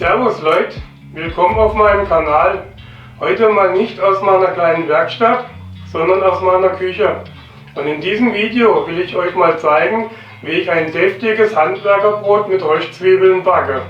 Servus Leute, willkommen auf meinem Kanal. Heute mal nicht aus meiner kleinen Werkstatt, sondern aus meiner Küche. Und in diesem Video will ich euch mal zeigen, wie ich ein deftiges Handwerkerbrot mit Röstzwiebeln backe.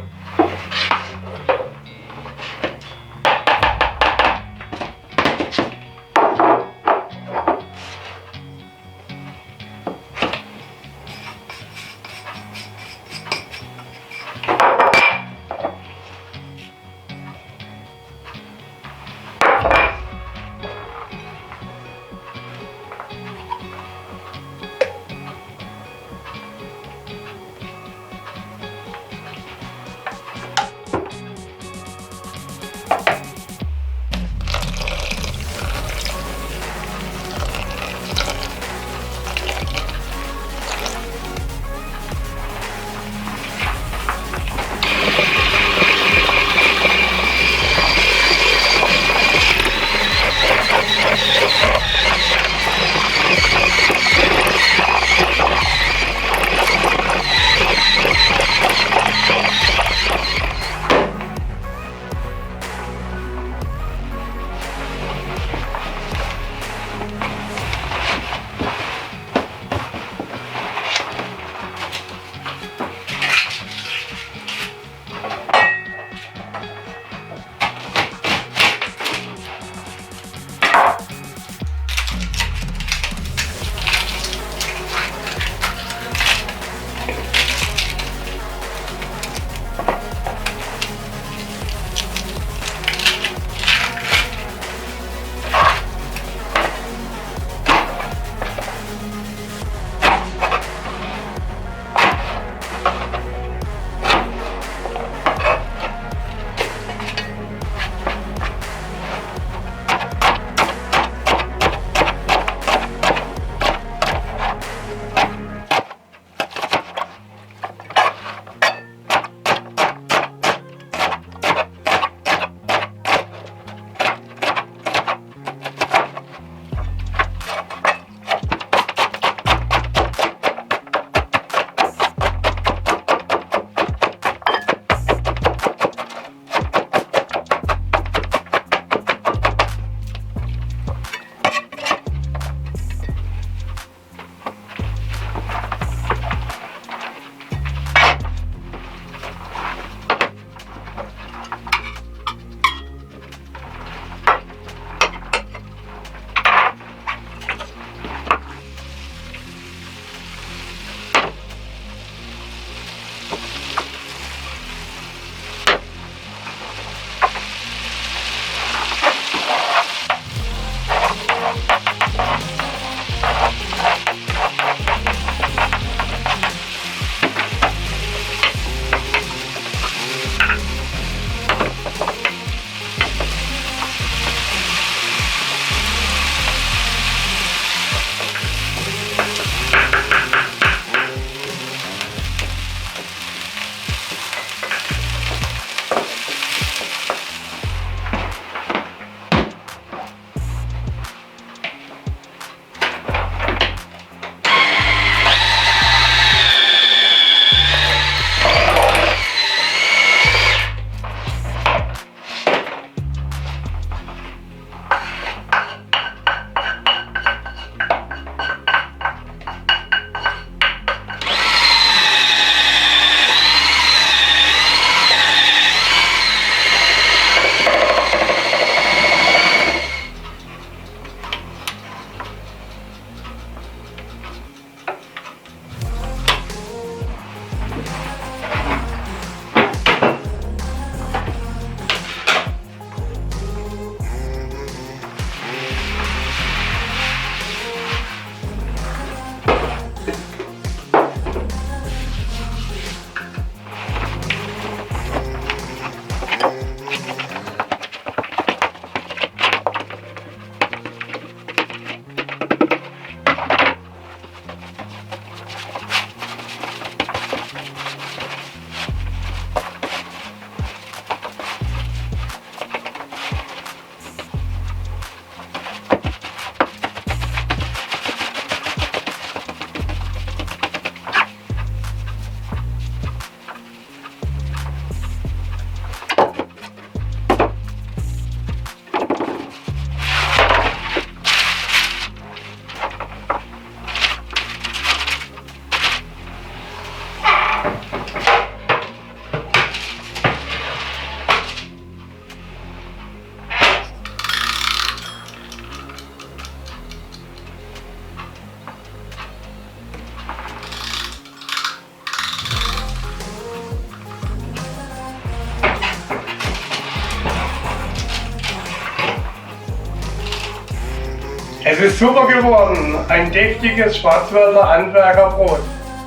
Es ist super geworden, ein deftiges Schwarzwälder Handwerkerbrot.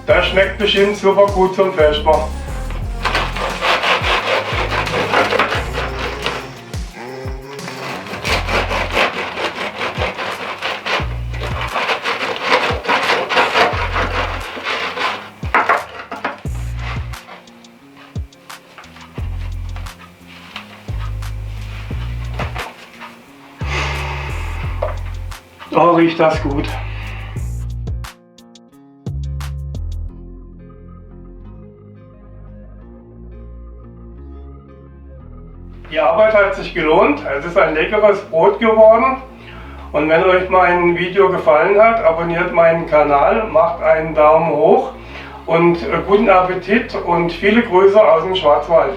Das schmeckt bestimmt super gut zum Vesper. Oh, riecht das gut. Die Arbeit hat sich gelohnt. Es ist ein leckeres Brot geworden. Und wenn euch mein Video gefallen hat, abonniert meinen Kanal, macht einen Daumen hoch und guten Appetit und viele Grüße aus dem Schwarzwald.